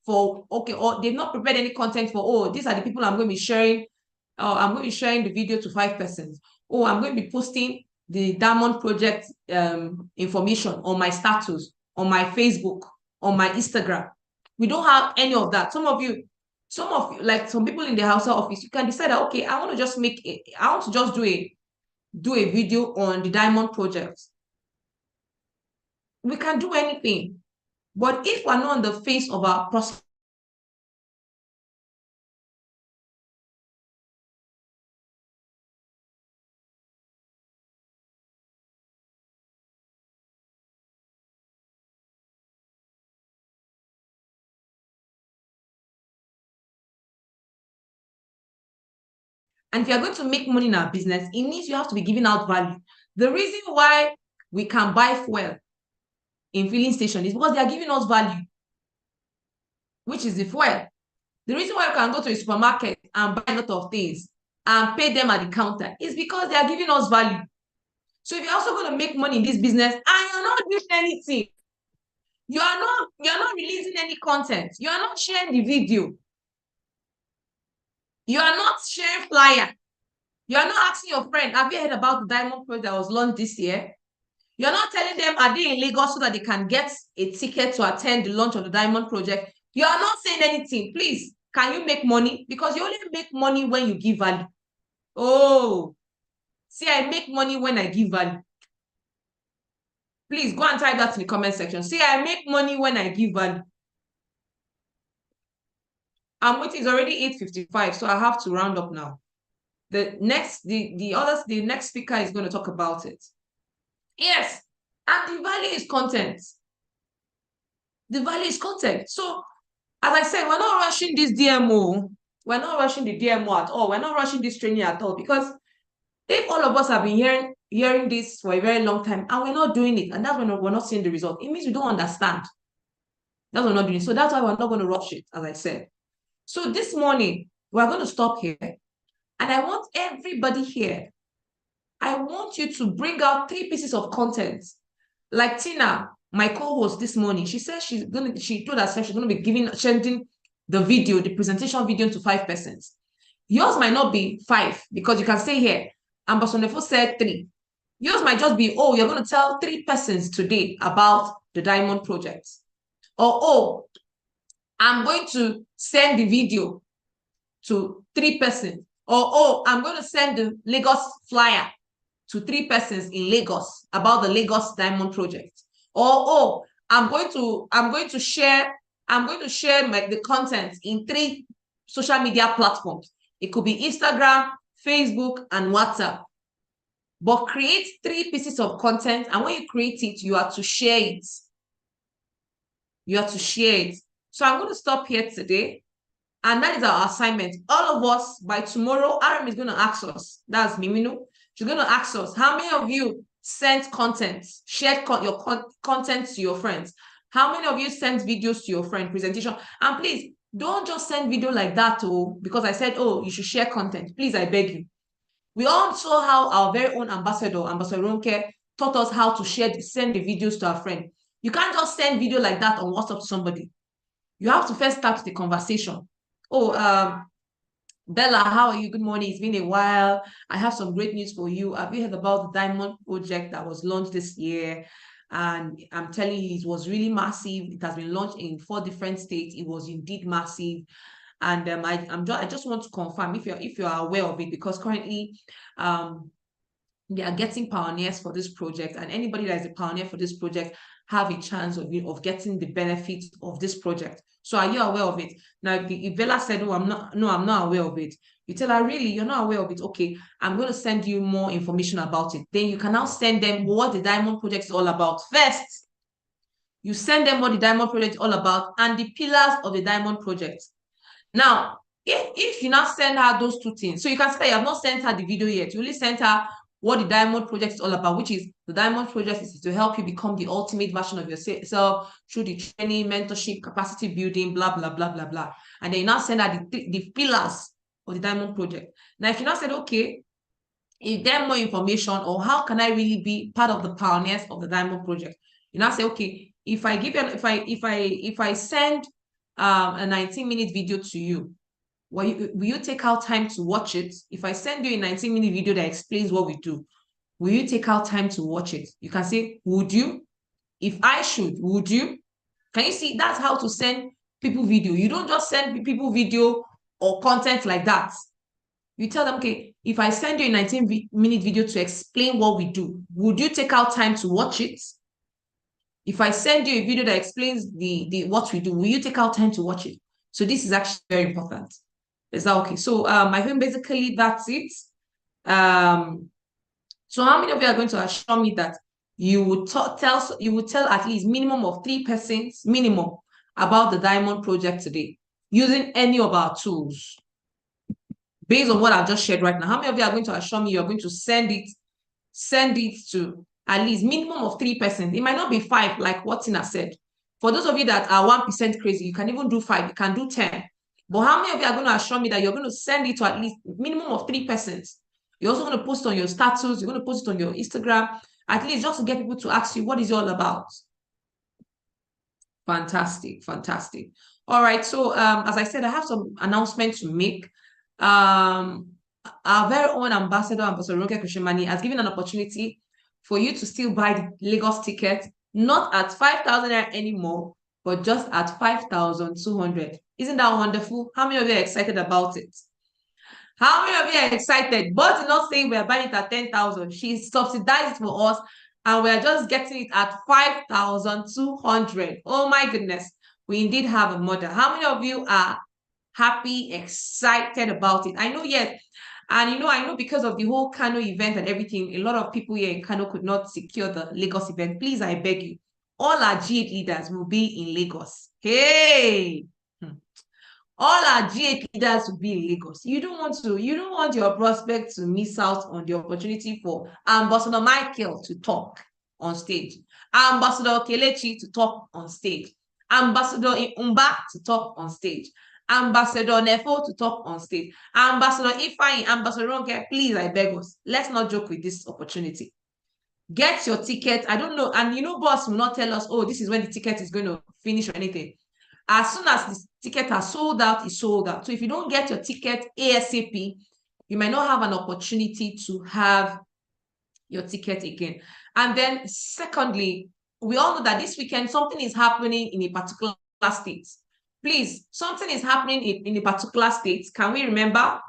for, okay, or they've not prepared any content for, oh, these are the people I'm going to be sharing. I'm going to be sharing the video to 5 persons. Oh, I'm going to be posting the Diamond Project information on my status, on my Facebook, on my Instagram. We don't have any of that. Some of you, like some people in the Hausa office, you can decide that, okay, I want to just do a video on the Diamond Project. We can do anything. But if we're not on the face of our prospect, and if you're going to make money in our business, it means you have to be giving out value. The reason why we can buy fuel in filling station is because they are giving us value, which is the fuel. The reason why you can go to a supermarket and buy a lot of things and pay them at the counter is because they are giving us value. So if you're also going to make money in this business and you're not doing anything, you're not releasing any content, you are not sharing the video, you are not sharing flyer, you are not asking your friend, have you heard about the Diamond Project that was launched this year? You're not telling them, are they in Lagos so that they can get a ticket to attend the launch of the Diamond Project? You are not saying anything. Please, can you make money? Because you only make money when you give value. Oh, see, I make money when I give value. Please go and type that in the comment section. See, I make money when I give value. I'm waiting. It's already 8:55, so I have to round up now. The next speaker is going to talk about it. Yes, and the value is content. The value is content. So, as I said, we're not rushing this DMO. We're not rushing the DMO at all. We're not rushing this training at all, because if all of us have been hearing this for a very long time and we're not doing it, and that's when we're not seeing the result, it means we don't understand. That's what we're not doing. So that's why we're not going to rush it, as I said. So this morning, we're going to stop here. And I want everybody here, I want you to bring out 3 pieces of content. Like Tina, my co-host this morning, she said she told herself she's going to be sending the video, the presentation video to 5 persons. Yours might not be 5, because you can say here, Ambassador Nefo said 3. Yours might just be, oh, you're going to tell 3 persons today about the Diamond Project. Or, oh, I'm going to send the video to 3 persons. Or, oh, I'm going to send the Lagos flyer to 3 persons in Lagos about the Lagos Diamond Project. Or, oh, I'm going to share I'm going to share the content in 3 social media platforms. It could be Instagram, Facebook, and WhatsApp. But create 3 pieces of content, and when you create it, you are to share it. You are to share it. So I'm going to stop here today. And that is our assignment. All of us, by tomorrow, RM is going to ask us. That's Mimino. She's going to ask us, how many of you sent content, shared your content to your friends? How many of you sent videos to your friend, presentation? And please, don't just send video like that, because I said, oh, you should share content. Please, I beg you. We all saw how our very own Ambassador Ronke, taught us how to send the videos to our friend. You can't just send video like that on WhatsApp to somebody. You have to first start the conversation. Oh, Bella, how are you? Good morning. It's been a while. I have some great news for you. Have you heard about the Diamond Project that was launched this year? And I'm telling you, it was really massive. It has been launched in 4 different states. It was indeed massive. And I just want to confirm if you are aware of it, because currently they are getting pioneers for this project, and anybody that is a pioneer for this project have a chance of getting the benefits of this project. So are you aware of it? Now, if Bella said, oh, I'm not aware of it, you tell her, really, you're not aware of it? Okay, I'm going to send you more information about it. Then you can now send them what the Diamond Project is all about. First, you send them what the Diamond Project is all about and the pillars of the Diamond Project. Now, if you now send her those 2 things, so you can say you have not sent her the video yet, you only sent her what the Diamond Project is all about, which is the Diamond Project is to help you become the ultimate version of yourself through the training, mentorship, capacity building, blah, blah, blah, blah, blah. And then you now send her the pillars of the Diamond Project. Now, if you now said, okay, is there more information, or how can I really be part of the pioneers of the Diamond Project? You now say, okay, if I send a 19-minute video to you, will you take out time to watch it? If I send you a 19-minute video that explains what we do, will you take out time to watch it? You can say, would you? If I should, would you? Can you see? That's how to send people video. You don't just send people video or content like that. You tell them, okay, if I send you a 19-minute video to explain what we do, would you take out time to watch it? If I send you a video that explains what we do, will you take out time to watch it? So this is actually very important. Is that okay? So I think basically that's it. So how many of you are going to assure me that you would tell at least minimum of 3 persons minimum about the Diamond Project today using any of our tools based on what I've just shared right now? How many of you are going to assure me you're going to send it to at least minimum of 3 persons? It might not be 5 like what Tina said. For those of you that are 1% crazy, you can even do 5, you can do 10. But how many of you are going to assure me that you're going to send it to at least minimum of 3 persons? You're also going to post on your status, you're going to post it on your Instagram, at least just to get people to ask you, what is it all about? Fantastic, fantastic. All right, so as I said, I have some announcements to make. Our very own Ambassador Ronke Kushimani has given an opportunity for you to still buy the Lagos ticket, not at 5,000 anymore, but just at 5,200. Isn't that wonderful? How many of you are excited about it? How many of you are excited? But did not say we are buying it at 10,000. She subsidized for us, and we are just getting it at 5,200. Oh my goodness. We indeed have a mother. How many of you are happy, excited about it? I know, yes. And I know because of the whole Kano event and everything, a lot of people here in Kano could not secure the Lagos event. Please, I beg you, all our G8 leaders will be in Lagos. Hey! All our G8 leaders will be in Lagos. You don't want your prospect to miss out on the opportunity for Ambassador Michael to talk on stage, Ambassador Kelechi to talk on stage, Ambassador Umba to talk on stage, Ambassador Nefo to talk on stage, Ambassador Ifeanyi, Ambassador Ronke. Please, I beg us, let's not joke with this opportunity. Get your ticket. I don't know, and boss will not tell us, oh, this is when the ticket is going to finish or anything. As soon as the ticket has sold out, it's sold out. So if you don't get your ticket ASAP, you might not have an opportunity to have your ticket again. And then secondly, we all know that this weekend something is happening in a particular state. Please, something is happening in a particular state. Can we remember?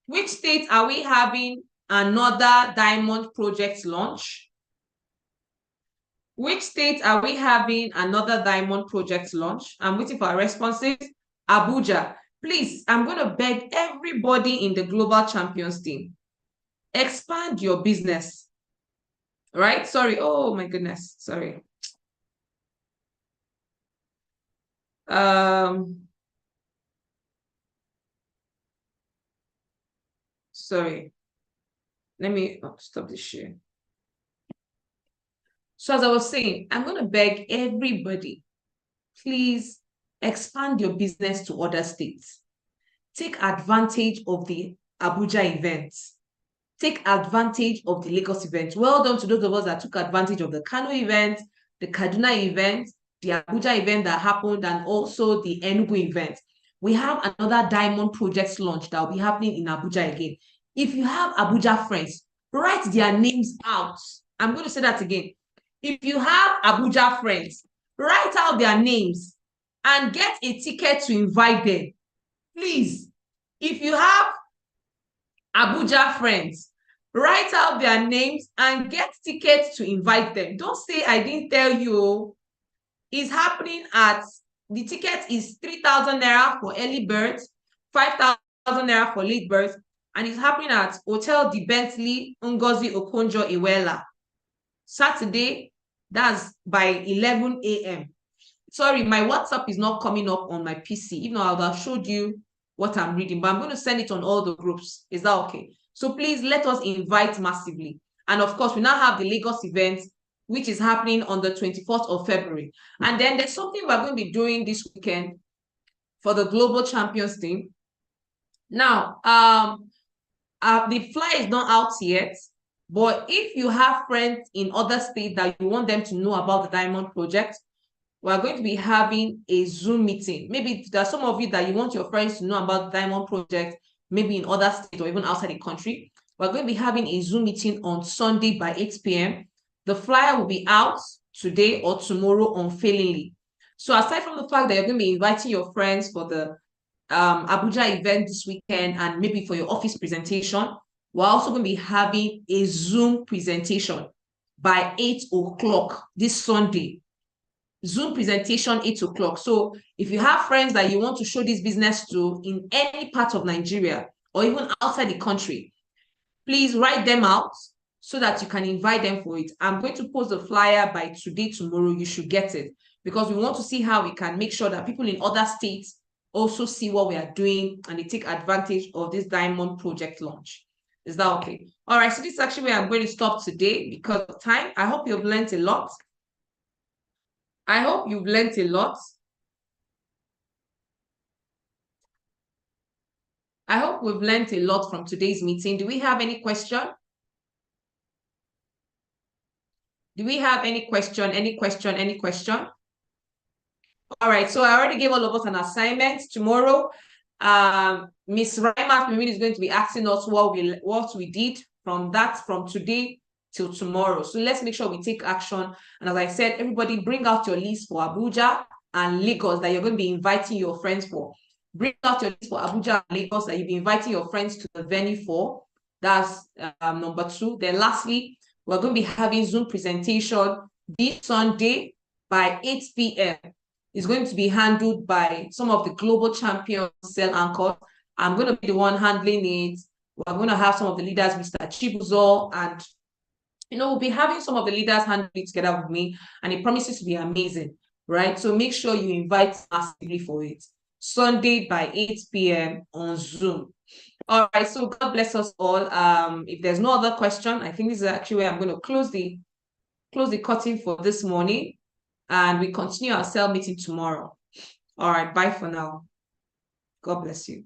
Which state are we having another Diamond Project launch? Which state are we having another diamond project launch? I'm waiting for our responses. Abuja. Please, I'm going to beg everybody in the Global Champions team, expand your business. Right? Sorry. Oh my goodness. Sorry. Sorry. Let me stop this share. So as I was saying, I'm going to beg everybody, please expand your business to other states. Take advantage of the Abuja events. Take advantage of the Lagos event. Well done to those of us that took advantage of the Kano event, the Kaduna event, the Abuja event that happened, and also the Enugu event. We have another diamond project launch that will be happening in Abuja again. If you have Abuja friends, write their names out. I'm going to say that again. If you have Abuja friends, write out their names and get a ticket to invite them. Please, if you have Abuja friends, write out their names and get tickets to invite them. Don't say I didn't tell you. It's happening at, the ticket is 3,000 naira for early birds, 5,000 naira for late birds, and it's happening at Hotel de Bentley Ngozi Okonjo-Iweala. Saturday, that's by 11 a.m. Sorry, my WhatsApp is not coming up on my PC. If not, I would have showed you what I'm reading, but I'm going to send it on all the groups. Is that okay? So please let us invite massively. And of course, we now have the Lagos event, which is happening on the 24th of February. And then there's something we're going to be doing this weekend for the Global Champions team. Now, the flyer is not out yet, but if you have friends in other states that you want them to know about the Diamond Project, we're going to be having a Zoom meeting. Maybe there are some of you that you want your friends to know about the Diamond Project, maybe in other states or even outside the country. We're going to be having a Zoom meeting on Sunday by 8 p.m. The flyer will be out today or tomorrow unfailingly. So aside from the fact that you're going to be inviting your friends for the Abuja event this weekend and maybe for your office presentation, we're also going to be having a Zoom presentation by 8 o'clock this Sunday. Zoom presentation 8 o'clock. So if you have friends that you want to show this business to in any part of Nigeria or even outside the country, please write them out so that you can invite them for it. I'm going to post the flyer by today, tomorrow. You should get it because we want to see how we can make sure that people in other states also see what we are doing and they take advantage of this Diamond Project launch. Is that okay? All right, so this is actually where I'm going to stop today because of time. I hope you've learned a lot. I hope you've learned a lot. I hope we've learned a lot from today's meeting. Do we have any question? Do we have any question? Any question? Any question? All right, so I already gave all of us an assignment. Tomorrow, Miss Raima is going to be asking us what we did from today till tomorrow. So let's make sure we take action. And as I said, everybody bring out your list for Abuja and Lagos that you're going to be inviting your friends for. Bring out your list for Abuja and Lagos that you'll be inviting your friends to the venue for. That's number 2. Then lastly, we're going to be having Zoom presentation this Sunday by 8 p.m. It's going to be handled by some of the Global Champions cell anchors. I'm going to be the one handling it. We're going to have some of the leaders, Mr. Chibuzo, and we'll be having some of the leaders handle it together with me, and it promises to be amazing, right? So make sure you invite massively for it. Sunday by 8 p.m. on Zoom. All right, so God bless us all. If there's no other question, I think this is actually where I'm going to close the curtain for this morning, and we continue our cell meeting tomorrow. All right, bye for now. God bless you.